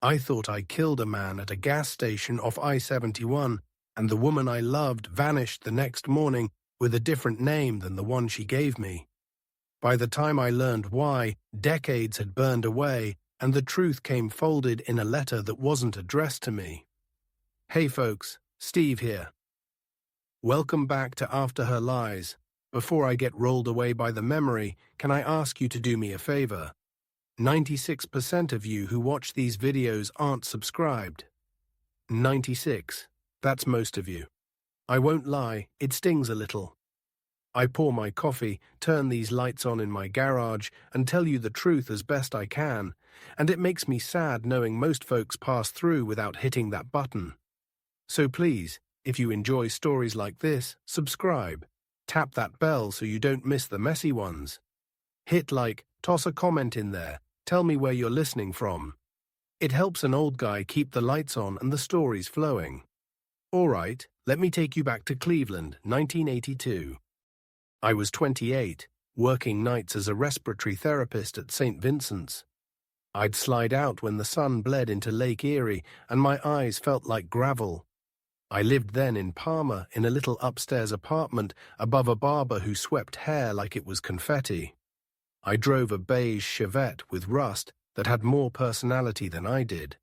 I thought I killed a man at a gas station off I-71, and the woman I loved vanished the next morning with a different name than the one she gave me. By the time I learned why, decades had burned away, and the truth came folded in a letter that wasn't addressed to me. Hey folks, Steve here. Welcome back to After Her Lies. Before I get rolled away by the memory, can I ask you to do me a favor? 96% of you who watch these videos aren't subscribed. 96. That's most of you. I won't lie, it stings a little. I pour my coffee, turn these lights on in my garage, and tell you the truth as best I can, and it makes me sad knowing most folks pass through without hitting that button. So please, if you enjoy stories like this, subscribe. Tap that bell so you don't miss the messy ones. Hit like, toss a comment in there, tell me where you're listening from. It helps an old guy keep the lights on and the stories flowing. Alright, let me take you back to Cleveland, 1982. I was 28, working nights as a respiratory therapist at St. Vincent's. I'd slide out when the sun bled into Lake Erie and my eyes felt like gravel. I lived then in Palmer in a little upstairs apartment above a barber who swept hair like it was confetti. I drove a beige Chevette with rust that had more personality than I did.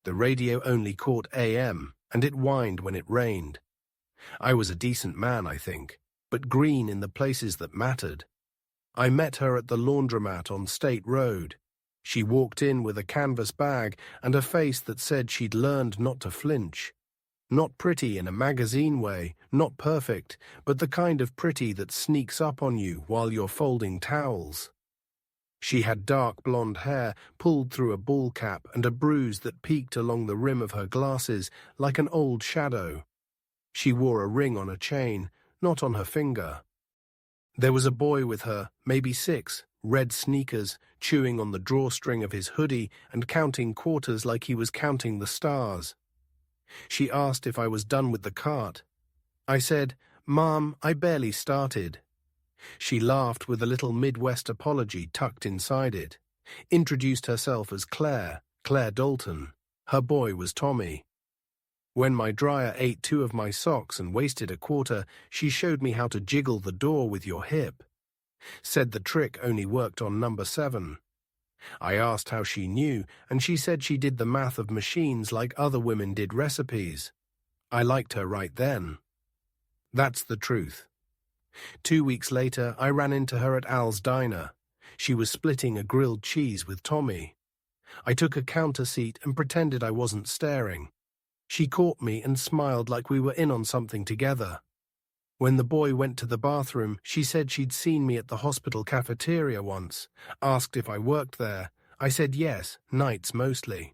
The radio only caught AM, and it whined when it rained. I was a decent man, I think, but green in the places that mattered. I met her at the laundromat on State Road. She walked in with a canvas bag and a face that said she'd learned not to flinch. Not pretty in a magazine way, not perfect, but the kind of pretty that sneaks up on you while you're folding towels. She had dark blonde hair pulled through a ball cap and a bruise that peeked along the rim of her glasses like an old shadow. She wore a ring on a chain, not on her finger. There was a boy with her, maybe 6, red sneakers, chewing on the drawstring of his hoodie and counting quarters like he was counting the stars. She asked if I was done with the cart. I said, "Mom, I barely started." She laughed with a little Midwest apology tucked inside it, introduced herself as Claire Dalton. Her boy was Tommy. When my dryer ate 2 of my socks and wasted a quarter, she showed me how to jiggle the door with your hip. Said the trick only worked on number 7. I asked how she knew, and she said she did the math of machines like other women did recipes. I liked her right then. That's the truth. 2 weeks later, I ran into her at Al's diner. She was splitting a grilled cheese with Tommy. I took a counter seat and pretended I wasn't staring. She caught me and smiled like we were in on something together. When the boy went to the bathroom, she said she'd seen me at the hospital cafeteria once, asked if I worked there. I said yes, nights mostly.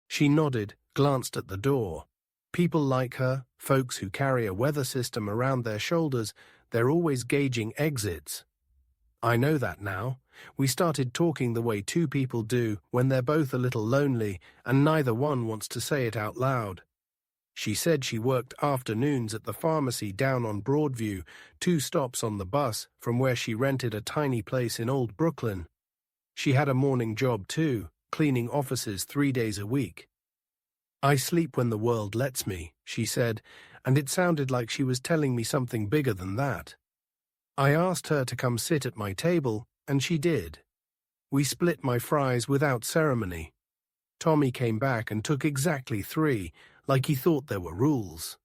She nodded, glanced at the door. People like her, folks who carry a weather system around their shoulders, they're always gauging exits. I know that now. We started talking the way 2 people do when they're both a little lonely and neither one wants to say it out loud. She said she worked afternoons at the pharmacy down on Broadview, 2 stops on the bus from where she rented a tiny place in Old Brooklyn. She had a morning job too, cleaning offices 3 days a week. I sleep when the world lets me, she said, and it sounded like she was telling me something bigger than that. I asked her to come sit at my table, and she did. We split my fries without ceremony. Tommy came back and took exactly 3, like he thought there were rules.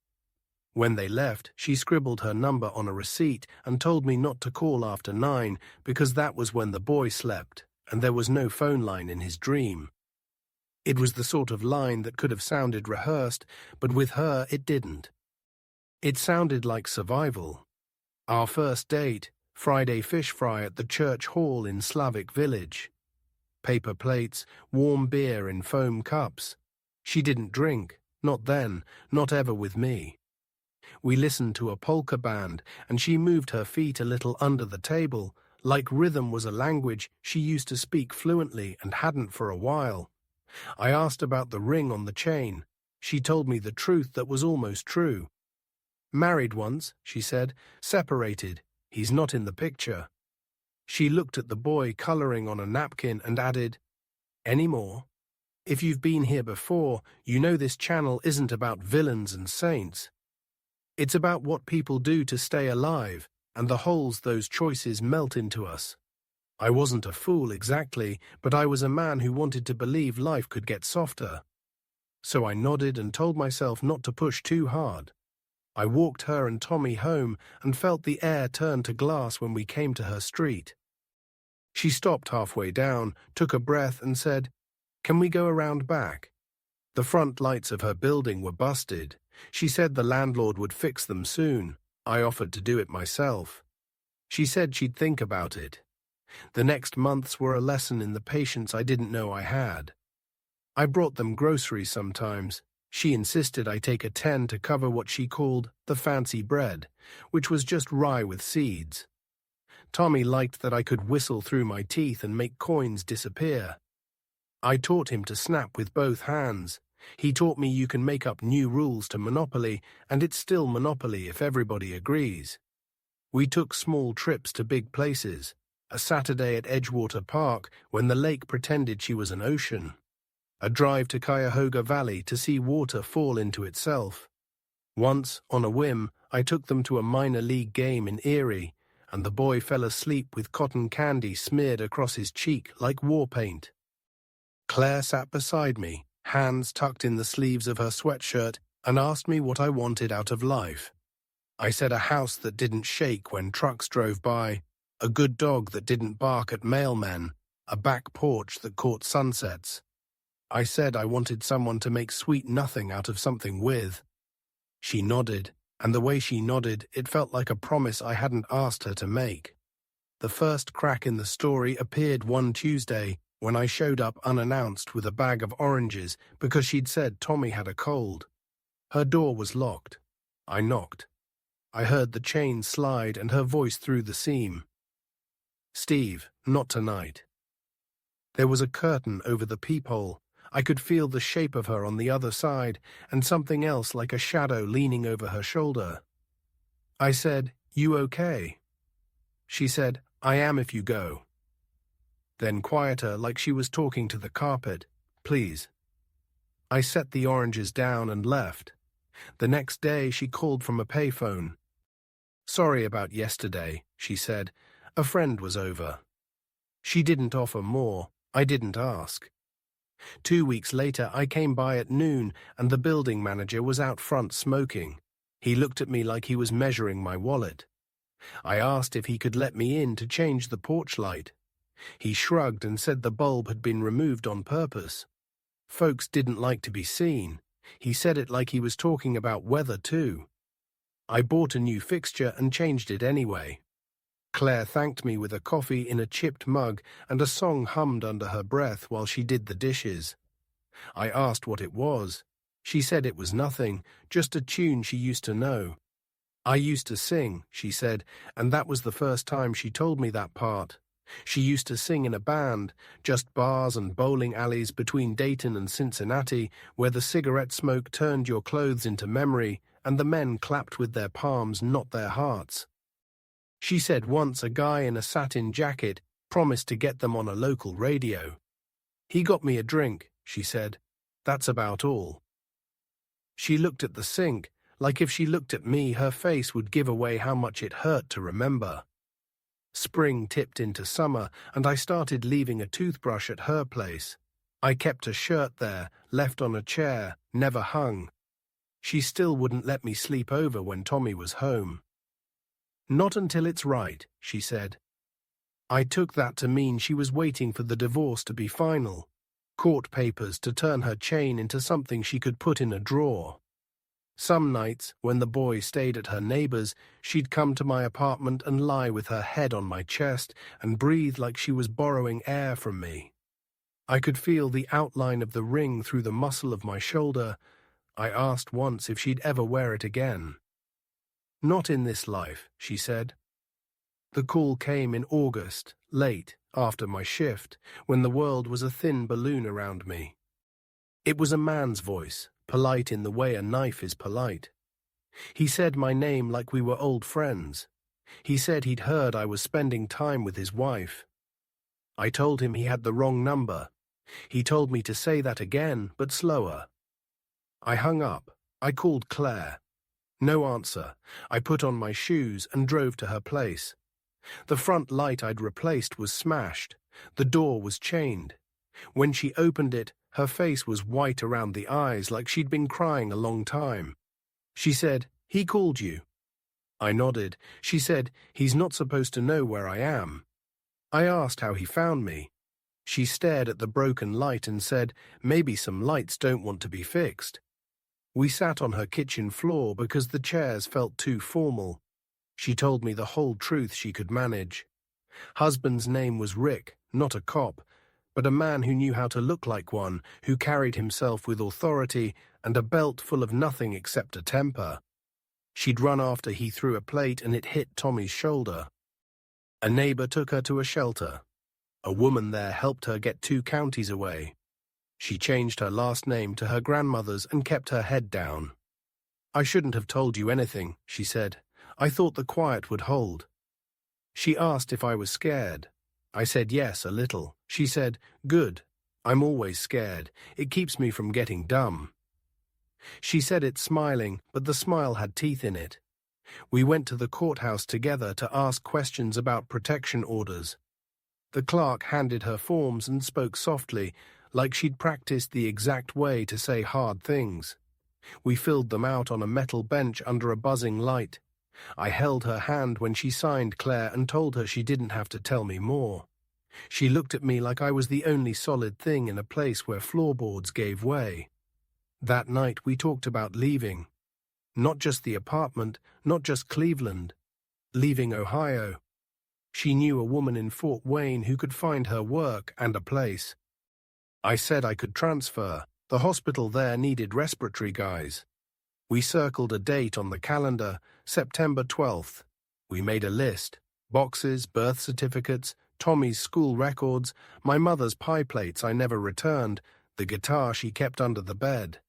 When they left, she scribbled her number on a receipt and told me not to call after 9 because that was when the boy slept, and there was no phone line in his dream. It was the sort of line that could have sounded rehearsed, but with her it didn't. It sounded like survival. Our first date, Friday fish fry at the church hall in Slavic Village. Paper plates, warm beer in foam cups. She didn't drink, not then, not ever with me. We listened to a polka band, and she moved her feet a little under the table, like rhythm was a language she used to speak fluently and hadn't for a while. I asked about the ring on the chain. She told me the truth that was almost true. Married once, she said, separated. He's not in the picture. She looked at the boy coloring on a napkin and added, "Any more?" If you've been here before, you know this channel isn't about villains and saints. It's about what people do to stay alive, and the holes those choices melt into us. I wasn't a fool exactly, but I was a man who wanted to believe life could get softer. So I nodded and told myself not to push too hard. I walked her and Tommy home and felt the air turn to glass when we came to her street. She stopped halfway down, took a breath and said, "Can we go around back?" The front lights of her building were busted. She said the landlord would fix them soon. I offered to do it myself. She said she'd think about it. The next months were a lesson in the patience I didn't know I had. I brought them groceries sometimes. She insisted I take a 10 to cover what she called the fancy bread, which was just rye with seeds. Tommy liked that I could whistle through my teeth and make coins disappear. I taught him to snap with both hands. He taught me you can make up new rules to Monopoly, and it's still Monopoly if everybody agrees. We took small trips to big places. A Saturday at Edgewater Park when the lake pretended she was an ocean. A drive to Cuyahoga Valley to see water fall into itself. Once, on a whim, I took them to a minor league game in Erie, and the boy fell asleep with cotton candy smeared across his cheek like war paint. Claire sat beside me, hands tucked in the sleeves of her sweatshirt, and asked me what I wanted out of life. I said a house that didn't shake when trucks drove by, a good dog that didn't bark at mailmen, a back porch that caught sunsets. I said I wanted someone to make sweet nothing out of something with. She nodded, and the way she nodded, it felt like a promise I hadn't asked her to make. The first crack in the story appeared one Tuesday when I showed up unannounced with a bag of oranges because she'd said Tommy had a cold. Her door was locked. I knocked. I heard the chain slide and her voice through the seam. "Steve, not tonight." There was a curtain over the peephole. I could feel the shape of her on the other side and something else like a shadow leaning over her shoulder. I said, "You okay?" She said, "I am if you go." Then quieter, like she was talking to the carpet, "Please." I set the oranges down and left. The next day she called from a payphone. "Sorry about yesterday," she said. "A friend was over." She didn't offer more. I didn't ask. 2 weeks later, I came by at noon, and the building manager was out front smoking. He looked at me like he was measuring my wallet. I asked if he could let me in to change the porch light. He shrugged and said the bulb had been removed on purpose. Folks didn't like to be seen. He said it like he was talking about weather too. I bought a new fixture and changed it anyway. Claire thanked me with a coffee in a chipped mug and a song hummed under her breath while she did the dishes. I asked what it was. She said it was nothing, just a tune she used to know. "I used to sing," she said, and that was the first time she told me that part. She used to sing in a band, just bars and bowling alleys between Dayton and Cincinnati, where the cigarette smoke turned your clothes into memory and the men clapped with their palms, not their hearts. She said once a guy in a satin jacket promised to get them on a local radio. "He got me a drink," she said. "That's about all." She looked at the sink, like if she looked at me, her face would give away how much it hurt to remember. Spring tipped into summer, and I started leaving a toothbrush at her place. I kept a shirt there, left on a chair, never hung. She still wouldn't let me sleep over when Tommy was home. "Not until it's right," she said. I took that to mean she was waiting for the divorce to be final. Court papers to turn her chain into something she could put in a drawer. Some nights, when the boy stayed at her neighbor's, she'd come to my apartment and lie with her head on my chest and breathe like she was borrowing air from me. I could feel the outline of the ring through the muscle of my shoulder. I asked once if she'd ever wear it again. "Not in this life," she said. The call came in August, late, after my shift, when the world was a thin balloon around me. It was a man's voice, polite in the way a knife is polite. He said my name like we were old friends. He said he'd heard I was spending time with his wife. I told him he had the wrong number. He told me to say that again, but slower. I hung up. I called Claire. No answer. I put on my shoes and drove to her place. The front light I'd replaced was smashed. The door was chained. When she opened it, her face was white around the eyes like she'd been crying a long time. She said, "He called you." I nodded. She said, "He's not supposed to know where I am." I asked how he found me. She stared at the broken light and said, "Maybe some lights don't want to be fixed." We sat on her kitchen floor because the chairs felt too formal. She told me the whole truth she could manage. Husband's name was Rick, not a cop, but a man who knew how to look like one, who carried himself with authority and a belt full of nothing except a temper. She'd run after he threw a plate and it hit Tommy's shoulder. A neighbor took her to a shelter. A woman there helped her get 2 counties away. She changed her last name to her grandmother's and kept her head down. "I shouldn't have told you anything," she said. "I thought the quiet would hold." She asked if I was scared. I said yes, a little. She said, "Good. I'm always scared. It keeps me from getting dumb." She said it smiling, but the smile had teeth in it. We went to the courthouse together to ask questions about protection orders. The clerk handed her forms and spoke softly, like she'd practiced the exact way to say hard things. We filled them out on a metal bench under a buzzing light. I held her hand when she signed Claire and told her she didn't have to tell me more. She looked at me like I was the only solid thing in a place where floorboards gave way. That night we talked about leaving. Not just the apartment, not just Cleveland. Leaving Ohio. She knew a woman in Fort Wayne who could find her work and a place. I said I could transfer. The hospital there needed respiratory guys. We circled a date on the calendar, September 12th. We made a list. Boxes, birth certificates, Tommy's school records, my mother's pie plates I never returned, the guitar she kept under the bed.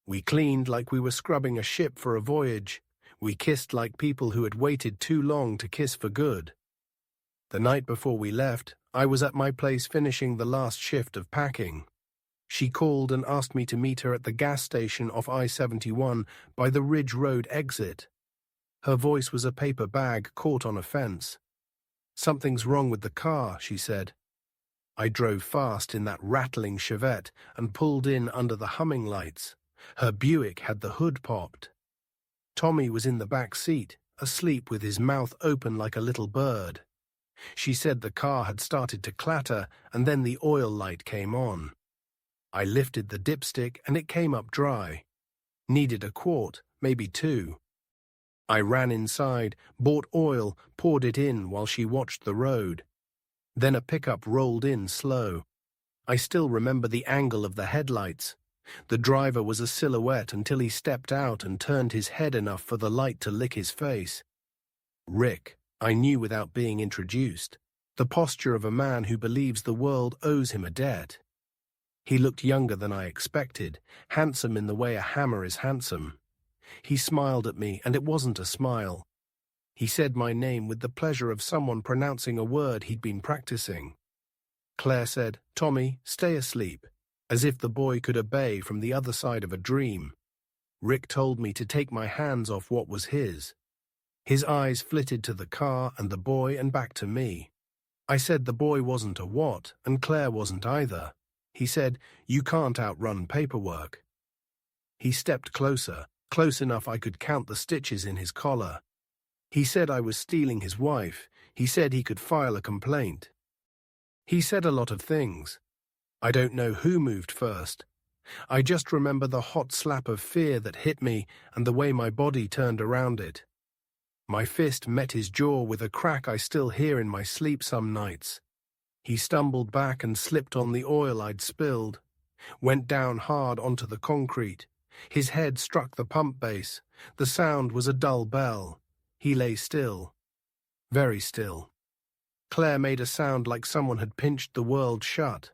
We cleaned like we were scrubbing a ship for a voyage. We kissed like people who had waited too long to kiss for good. The night before we left, I was at my place finishing the last shift of packing. She called and asked me to meet her at the gas station off I-71 by the Ridge Road exit. Her voice was a paper bag caught on a fence. "Something's wrong with the car," she said. I drove fast in that rattling Chevette and pulled in under the humming lights. Her Buick had the hood popped. Tommy was in the back seat, asleep with his mouth open like a little bird. She said the car had started to clatter, and then the oil light came on. I lifted the dipstick, and it came up dry. Needed a quart, maybe 2. I ran inside, bought oil, poured it in while she watched the road. Then a pickup rolled in slow. I still remember the angle of the headlights. The driver was a silhouette until he stepped out and turned his head enough for the light to lick his face. Rick, I knew without being introduced. The posture of a man who believes the world owes him a debt. He looked younger than I expected, handsome in the way a hammer is handsome. He smiled at me, and it wasn't a smile. He said my name with the pleasure of someone pronouncing a word he'd been practicing. Claire said, "Tommy, stay asleep," as if the boy could obey from the other side of a dream. Rick told me to take my hands off what was his. His eyes flitted to the car and the boy and back to me. I said the boy wasn't a what, and Claire wasn't either. He said, "You can't outrun paperwork." He stepped closer, close enough I could count the stitches in his collar. He said I was stealing his wife. He said he could file a complaint. He said a lot of things. I don't know who moved first. I just remember the hot slap of fear that hit me and the way my body turned around it. My fist met his jaw with a crack I still hear in my sleep some nights. He stumbled back and slipped on the oil I'd spilled, went down hard onto the concrete. His head struck the pump base. The sound was a dull bell. He lay still. Very still. Claire made a sound like someone had pinched the world shut.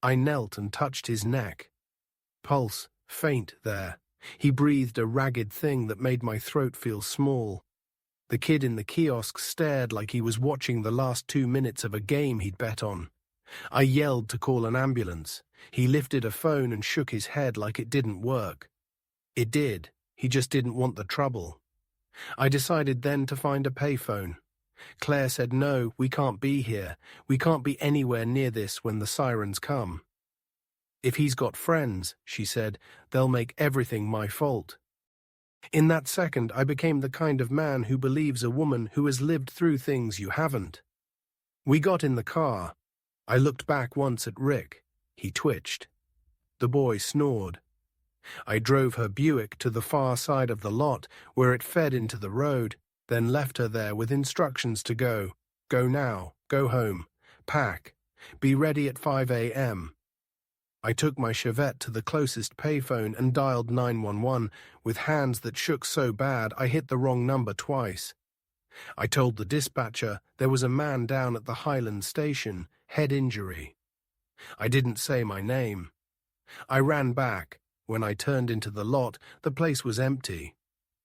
I knelt and touched his neck. Pulse, faint there. He breathed a ragged thing that made my throat feel small. The kid in the kiosk stared like he was watching the last 2 minutes of a game he'd bet on. I yelled to call an ambulance. He lifted a phone and shook his head like it didn't work. It did. He just didn't want the trouble. I decided then to find a payphone. Claire said, "No, we can't be here. We can't be anywhere near this when the sirens come. If he's got friends," she said, "they'll make everything my fault." In that second, I became the kind of man who believes a woman who has lived through things you haven't. We got in the car. I looked back once at Rick. He twitched. The boy snored. I drove her Buick to the far side of the lot where it fed into the road, then left her there with instructions to go. Go now, go home, pack, be ready at 5 a.m. I took my Chevette to the closest payphone and dialed 911 with hands that shook so bad I hit the wrong number twice. I told the dispatcher there was a man down at the Highland station, head injury. I didn't say my name. I ran back. When I turned into the lot, the place was empty.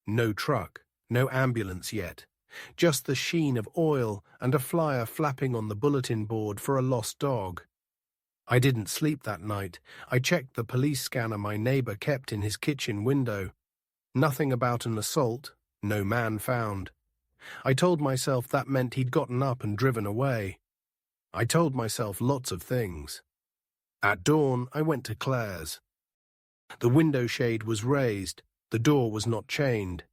No truck, no ambulance yet. Just the sheen of oil and a flyer flapping on the bulletin board for a lost dog. I didn't sleep that night. I checked the police scanner my neighbor kept in his kitchen window. Nothing about an assault, no man found. I told myself that meant he'd gotten up and driven away. I told myself lots of things. At dawn, I went to Claire's. The window shade was raised. The door was not chained.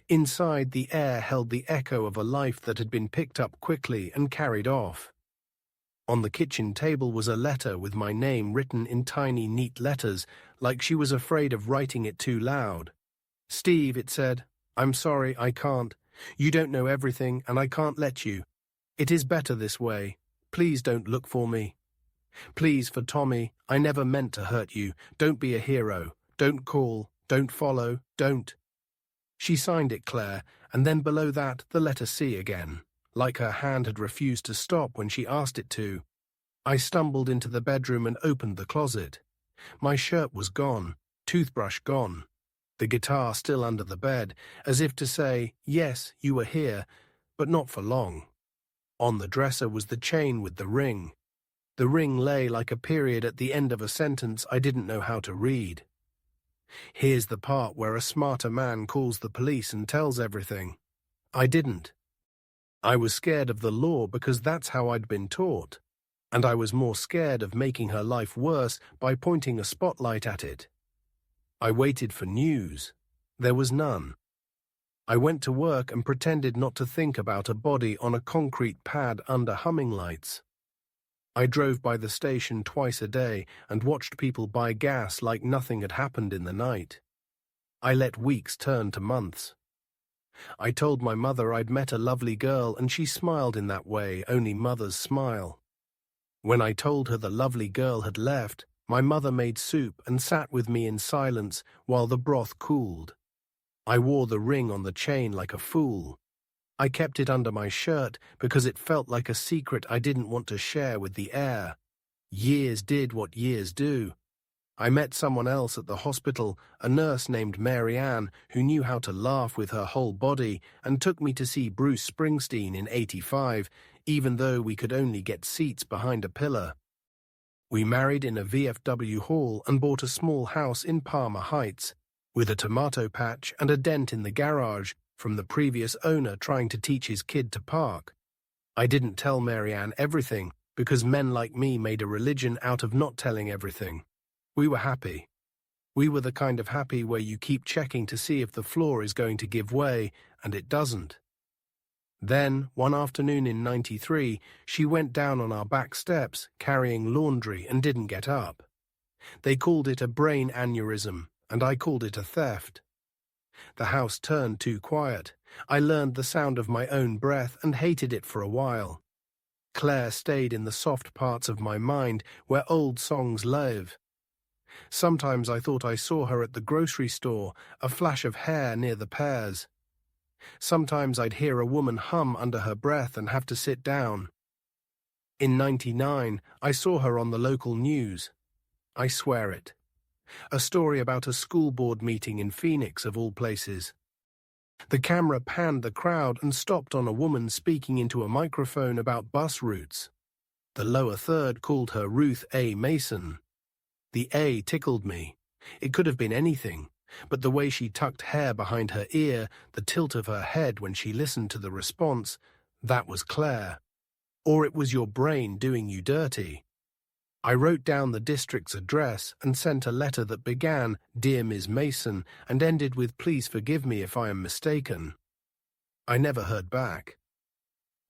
Inside, the air held the echo of a life that had been picked up quickly and carried off. On the kitchen table was a letter with my name written in tiny, neat letters, like she was afraid of writing it too loud. "Steve," it said, "I'm sorry, I can't. You don't know everything, and I can't let you. It is better this way. Please don't look for me. Please, for Tommy, I never meant to hurt you. Don't be a hero. Don't call. Don't follow. Don't." She signed it, Claire, and then below that, the letter C again, like her hand had refused to stop when she asked it to. I stumbled into the bedroom and opened the closet. My shirt was gone, toothbrush gone, the guitar still under the bed, as if to say, "Yes, you were here, but not for long." On the dresser was the chain with the ring. The ring lay like a period at the end of a sentence I didn't know how to read. Here's the part where a smarter man calls the police and tells everything. I didn't. I was scared of the law because that's how I'd been taught, and I was more scared of making her life worse by pointing a spotlight at it. I waited for news. There was none. I went to work and pretended not to think about a body on a concrete pad under humming lights. I drove by the station twice a day and watched people buy gas like nothing had happened in the night. I let weeks turn to months. I told my mother I'd met a lovely girl and she smiled in that way only mothers smile. When I told her the lovely girl had left, my mother made soup and sat with me in silence while the broth cooled. I wore the ring on the chain like a fool. I kept it under my shirt because it felt like a secret I didn't want to share with the air. Years did what years do. I met someone else at the hospital, a nurse named Mary Ann, who knew how to laugh with her whole body and took me to see Bruce Springsteen in '85, even though we could only get seats behind a pillar. We married in a VFW hall and bought a small house in Palmer Heights, with a tomato patch and a dent in the garage from the previous owner trying to teach his kid to park. I didn't tell Mary Ann everything because men like me made a religion out of not telling everything. We were happy. We were the kind of happy where you keep checking to see if the floor is going to give way, and it doesn't. Then, one afternoon in '93, she went down on our back steps carrying laundry and didn't get up. They called it a brain aneurysm, and I called it a theft. The house turned too quiet. I learned the sound of my own breath and hated it for a while. Claire stayed in the soft parts of my mind where old songs live. Sometimes I thought I saw her at the grocery store, a flash of hair near the pears. Sometimes I'd hear a woman hum under her breath and have to sit down. In '99, I saw her on the local news. I swear it. A story about a school board meeting in Phoenix, of all places. The camera panned the crowd and stopped on a woman speaking into a microphone about bus routes. The lower third called her Ruth A. Mason. The A tickled me. It could have been anything, but the way she tucked hair behind her ear, the tilt of her head when she listened to the response, that was Claire. Or it was your brain doing you dirty. I wrote down the district's address and sent a letter that began, "Dear Ms. Mason," and ended with, "Please forgive me if I am mistaken." I never heard back.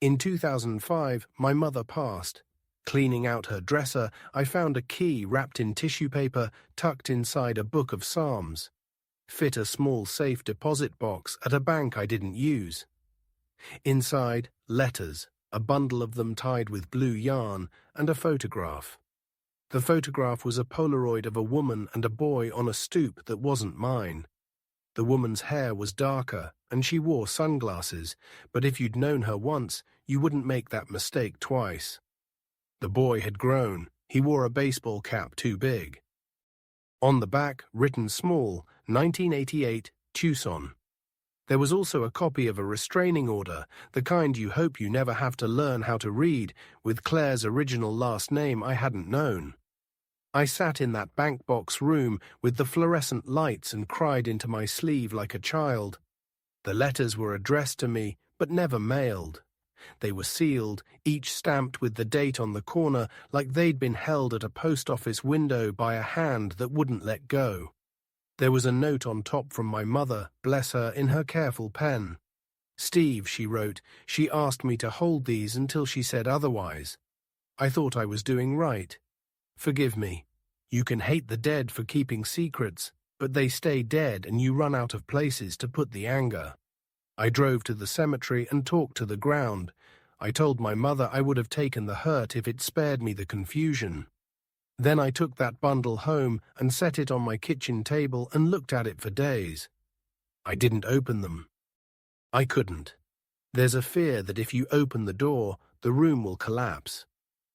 In 2005, my mother passed. Cleaning out her dresser, I found a key wrapped in tissue paper tucked inside a book of Psalms. Fit a small safe deposit box at a bank I didn't use. Inside, letters, a bundle of them tied with blue yarn, and a photograph. The photograph was a Polaroid of a woman and a boy on a stoop that wasn't mine. The woman's hair was darker, and she wore sunglasses, but if you'd known her once, you wouldn't make that mistake twice. The boy had grown. He wore a baseball cap too big. On the back, written small, 1988, Tucson. There was also a copy of a restraining order, the kind you hope you never have to learn how to read, with Claire's original last name I hadn't known. I sat in that bank box room with the fluorescent lights and cried into my sleeve like a child. The letters were addressed to me, but never mailed. They were sealed, each stamped with the date on the corner, like they'd been held at a post office window by a hand that wouldn't let go. There was a note on top from my mother, bless her, in her careful pen. "Steve," she wrote, "she asked me to hold these until she said otherwise. I thought I was doing right. Forgive me. You can hate the dead for keeping secrets, but they stay dead and you run out of places to put the anger." I drove to the cemetery and talked to the ground. I told my mother I would have taken the hurt if it spared me the confusion. Then I took that bundle home and set it on my kitchen table and looked at it for days. I didn't open them. I couldn't. There's a fear that if you open the door, the room will collapse.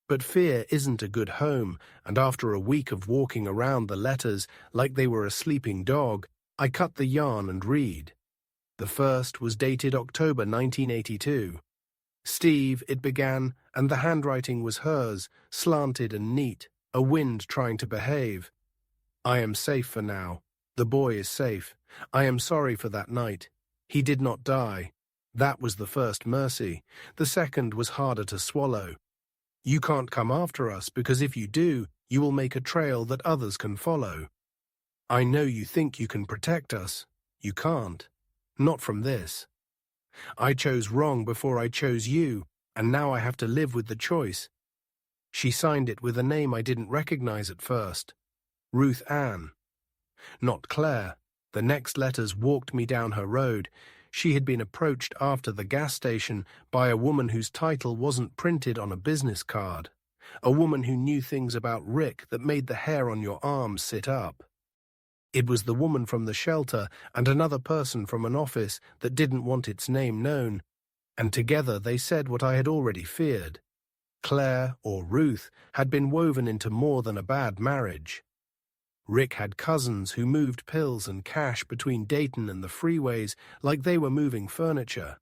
But fear isn't a good home, and after a week of walking around the letters like they were a sleeping dog, I cut the yarn and read. The first was dated October 1982. "Steve," it began, and the handwriting was hers, slanted and neat, a wind trying to behave. "I am safe for now. The boy is safe. I am sorry for that night. He did not die. That was the first mercy. The second was harder to swallow. You can't come after us because if you do, you will make a trail that others can follow. I know you think you can protect us. You can't. Not from this. I chose wrong before I chose you, and now I have to live with the choice." She signed it with a name I didn't recognize at first. Ruth Ann. Not Claire. The next letters walked me down her road. She had been approached after the gas station by a woman whose title wasn't printed on a business card. A woman who knew things about Rick that made the hair on your arms sit up. It was the woman from the shelter and another person from an office that didn't want its name known, and together they said what I had already feared. Claire, or Ruth, had been woven into more than a bad marriage. Rick had cousins who moved pills and cash between Dayton and the freeways like they were moving furniture.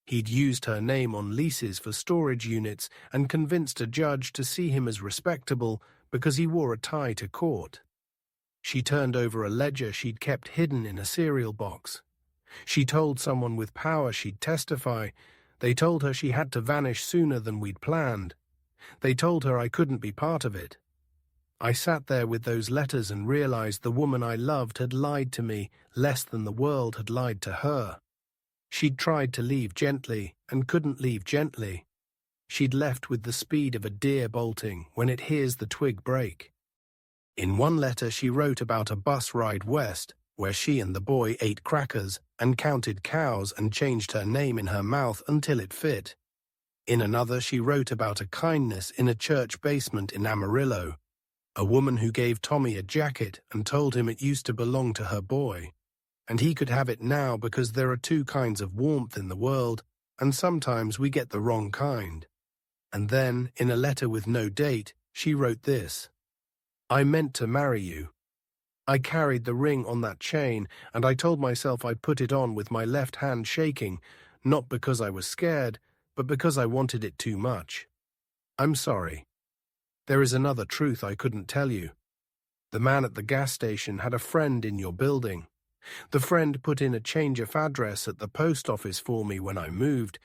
He'd used her name on leases for storage units and convinced a judge to see him as respectable because he wore a tie to court. She turned over a ledger she'd kept hidden in a cereal box. She told someone with power she'd testify. They told her she had to vanish sooner than we'd planned. They told her I couldn't be part of it. I sat there with those letters and realized the woman I loved had lied to me less than the world had lied to her. She'd tried to leave gently and couldn't leave gently. She'd left with the speed of a deer bolting when it hears the twig break. In one letter she wrote about a bus ride west where she and the boy ate crackers and counted cows and changed her name in her mouth until it fit. In another she wrote about a kindness in a church basement in Amarillo. A woman who gave Tommy a jacket and told him it used to belong to her boy, and he could have it now because there are two kinds of warmth in the world, and sometimes we get the wrong kind. And then, in a letter with no date, she wrote this: "I meant to marry you. I carried the ring on that chain, and I told myself I'd put it on with my left hand shaking, not because I was scared, but because I wanted it too much. I'm sorry. There is another truth I couldn't tell you. The man at the gas station had a friend in your building. The friend put in a change of address at the post office for me when I moved,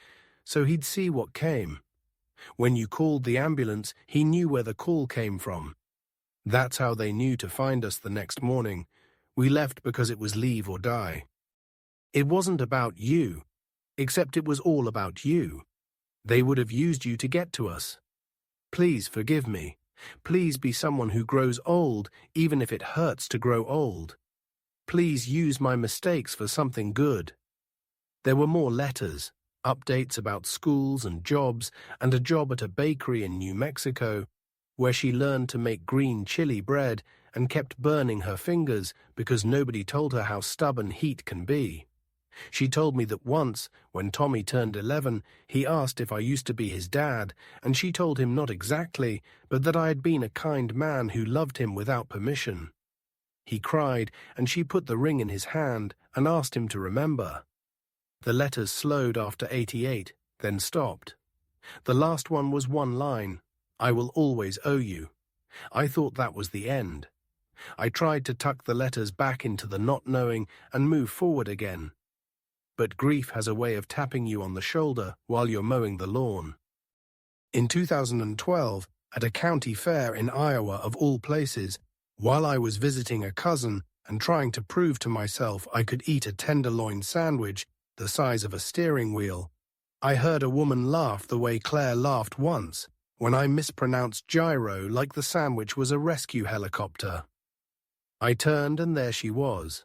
so he'd see what came. When you called the ambulance, he knew where the call came from. That's how they knew to find us the next morning. We left because it was leave or die. It wasn't about you, except it was all about you. They would have used you to get to us. Please forgive me. Please be someone who grows old, even if it hurts to grow old. Please use my mistakes for something good. There were more letters, updates about schools and jobs, and a job at a bakery in New Mexico, where she learned to make green chili bread and kept burning her fingers because nobody told her how stubborn heat can be. She told me that once, when Tommy turned 11, he asked if I used to be his dad, and she told him not exactly, but that I had been a kind man who loved him without permission. He cried, and she put the ring in his hand and asked him to remember. The letters slowed after 88, then stopped. The last one was one line, "I will always owe you." I thought that was the end. I tried to tuck the letters back into the not knowing and move forward again. But grief has a way of tapping you on the shoulder while you're mowing the lawn. In 2012, at a county fair in Iowa of all places, while I was visiting a cousin and trying to prove to myself I could eat a tenderloin sandwich the size of a steering wheel, I heard a woman laugh the way Claire laughed once when I mispronounced gyro like the sandwich was a rescue helicopter. I turned and there she was.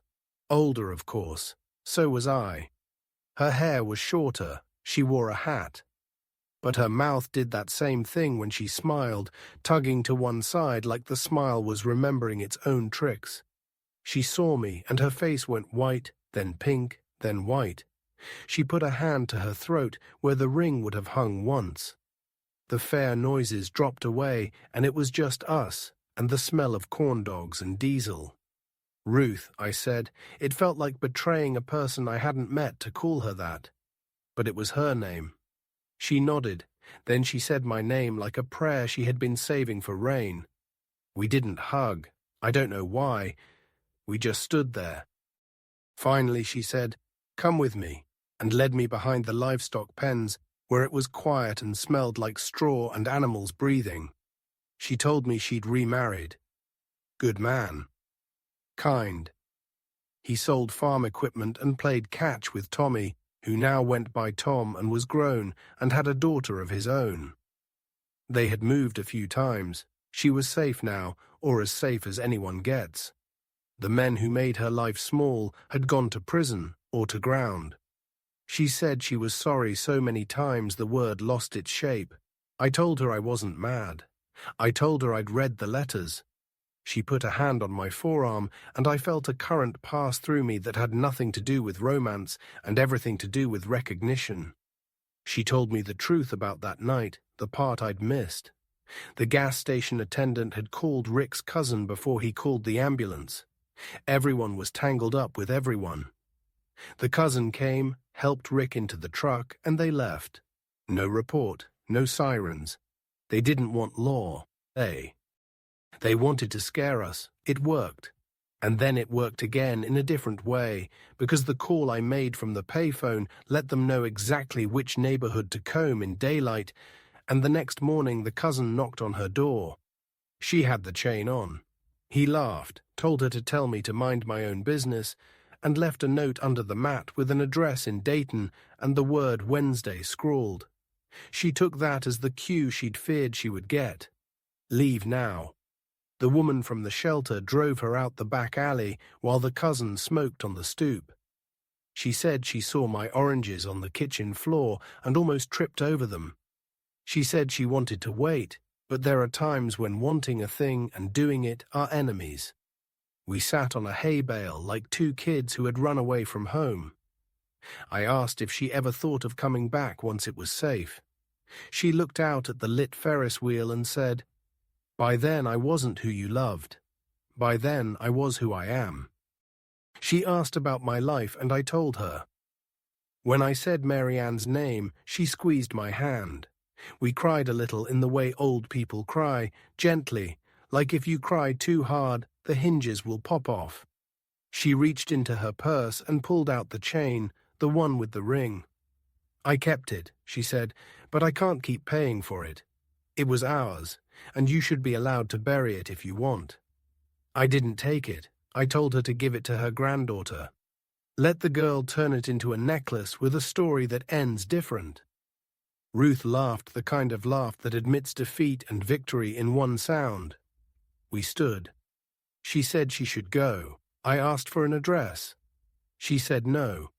Older, of course. So was I. Her hair was shorter, she wore a hat. But her mouth did that same thing when she smiled, tugging to one side like the smile was remembering its own tricks. She saw me, and her face went white, then pink, then white. She put a hand to her throat where the ring would have hung once. The fair noises dropped away, and it was just us, and the smell of corn dogs and diesel. "Ruth," I said. It felt like betraying a person I hadn't met to call her that. But it was her name. She nodded. Then she said my name like a prayer she had been saving for rain. We didn't hug. I don't know why. We just stood there. Finally she said, "Come with me," and led me behind the livestock pens, where it was quiet and smelled like straw and animals breathing. She told me she'd remarried. Good man. Kind. He sold farm equipment and played catch with Tommy, who now went by Tom and was grown and had a daughter of his own. They had moved a few times. She was safe now, or as safe as anyone gets. The men who made her life small had gone to prison or to ground. She said she was sorry so many times the word lost its shape. I told her I wasn't mad. I told her I'd read the letters. She put a hand on my forearm, and I felt a current pass through me that had nothing to do with romance and everything to do with recognition. She told me the truth about that night, the part I'd missed. The gas station attendant had called Rick's cousin before he called the ambulance. Everyone was tangled up with everyone. The cousin came, helped Rick into the truck, and they left. No report, no sirens. They didn't want law. They wanted to scare us. It worked. And then it worked again in a different way, because the call I made from the payphone let them know exactly which neighborhood to comb in daylight, and the next morning the cousin knocked on her door. She had the chain on. He laughed, told her to tell me to mind my own business, and left a note under the mat with an address in Dayton and the word Wednesday scrawled. She took that as the cue she'd feared she would get. Leave now. The woman from the shelter drove her out the back alley while the cousin smoked on the stoop. She said she saw my oranges on the kitchen floor and almost tripped over them. She said she wanted to wait, but there are times when wanting a thing and doing it are enemies. We sat on a hay bale like two kids who had run away from home. I asked if she ever thought of coming back once it was safe. She looked out at the lit Ferris wheel and said, "By then I wasn't who you loved. By then I was who I am." She asked about my life and I told her. When I said Mary Ann's name, she squeezed my hand. We cried a little in the way old people cry, gently, like if you cry too hard, the hinges will pop off. She reached into her purse and pulled out the chain, the one with the ring. I kept it, she said, but I can't keep paying for it. It was ours, and you should be allowed to bury it if you want. I didn't take it. I told her to give it to her granddaughter. Let the girl turn it into a necklace with a story that ends different. Ruth laughed, the kind of laugh that admits defeat and victory in one sound. We stood. She said she should go. I asked for an address. She said no.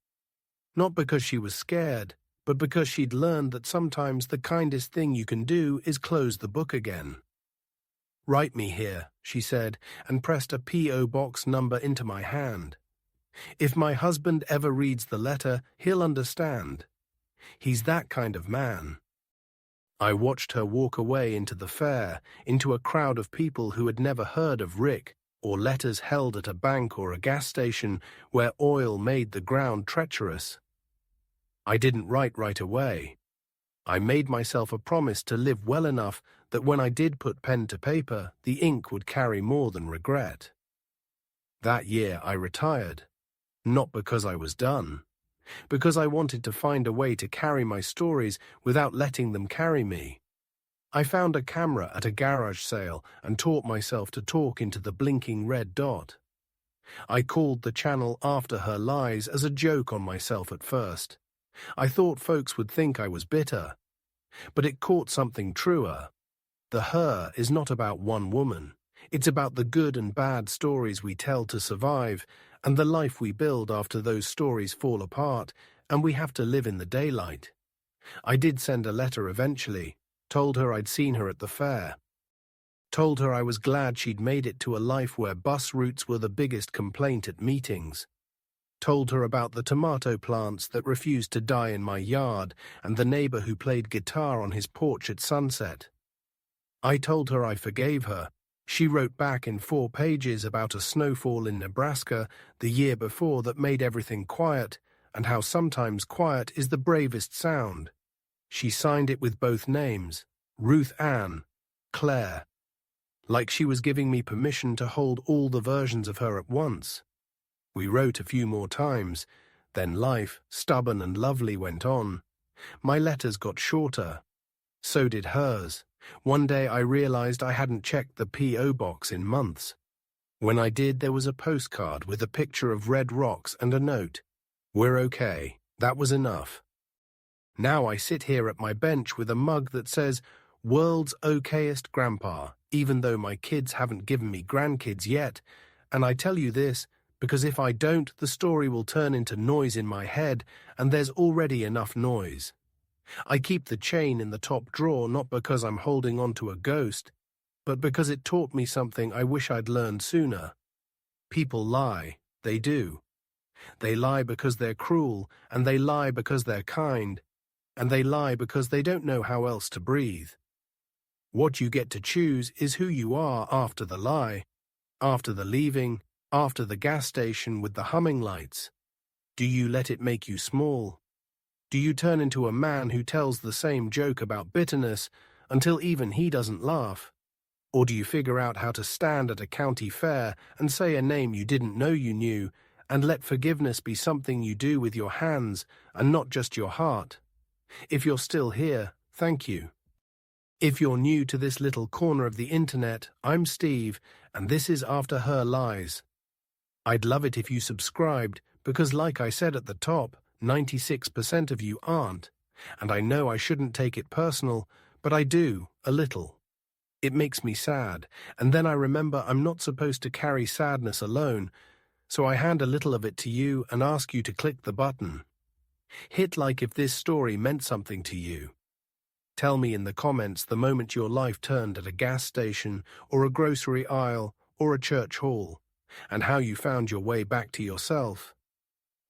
Not because she was scared, but because she'd learned that sometimes the kindest thing you can do is close the book again. Write me here, she said, and pressed a P.O. box number into my hand. If my husband ever reads the letter, he'll understand. He's that kind of man. I watched her walk away into the fair, into a crowd of people who had never heard of Rick, or letters held at a bank or a gas station where oil made the ground treacherous. I didn't write right away. I made myself a promise to live well enough that when I did put pen to paper, the ink would carry more than regret. That year I retired, not because I was done, because I wanted to find a way to carry my stories without letting them carry me. I found a camera at a garage sale and taught myself to talk into the blinking red dot. I called the channel After Her Lies as a joke on myself at first. I thought folks would think I was bitter. But it caught something truer. The Her is not about one woman. It's about the good and bad stories we tell to survive, and the life we build after those stories fall apart, and we have to live in the daylight. I did send a letter eventually, told her I'd seen her at the fair. Told her I was glad she'd made it to a life where bus routes were the biggest complaint at meetings. Told her about the tomato plants that refused to die in my yard and the neighbor who played guitar on his porch at sunset. I told her I forgave her. She wrote back in 4 pages about a snowfall in Nebraska the year before that made everything quiet, and how sometimes quiet is the bravest sound. She signed it with both names, Ruth Ann, Claire, like she was giving me permission to hold all the versions of her at once. We wrote a few more times, then life, stubborn and lovely, went on. My letters got shorter. So did hers. One day I realized I hadn't checked the P.O. box in months. When I did, there was a postcard with a picture of red rocks and a note. We're okay. That was enough. Now I sit here at my bench with a mug that says, World's okayest grandpa, even though my kids haven't given me grandkids yet, and I tell you this, because if I don't, the story will turn into noise in my head, and there's already enough noise. I keep the chain in the top drawer not because I'm holding on to a ghost, but because it taught me something I wish I'd learned sooner. People lie, they do. They lie because they're cruel, and they lie because they're kind, and they lie because they don't know how else to breathe. What you get to choose is who you are after the lie, after the leaving, after the gas station with the humming lights. Do you let it make you small? Do you turn into a man who tells the same joke about bitterness until even he doesn't laugh? Or do you figure out how to stand at a county fair and say a name you didn't know you knew, and let forgiveness be something you do with your hands and not just your heart? If you're still here, thank you. If you're new to this little corner of the internet, I'm Steve, and this is After Her Lies. I'd love it if you subscribed, because like I said at the top, 96% of you aren't, and I know I shouldn't take it personal, but I do, a little. It makes me sad, and then I remember I'm not supposed to carry sadness alone, so I hand a little of it to you and ask you to click the button. Hit like if this story meant something to you. Tell me in the comments the moment your life turned at a gas station, or a grocery aisle, or a church hall, and how you found your way back to yourself.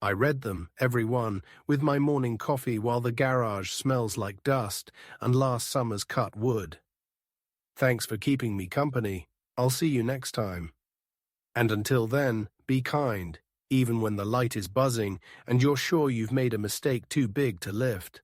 I read them, every one, with my morning coffee while the garage smells like dust and last summer's cut wood. Thanks for keeping me company. I'll see you next time. And until then, be kind, even when the light is buzzing and you're sure you've made a mistake too big to lift.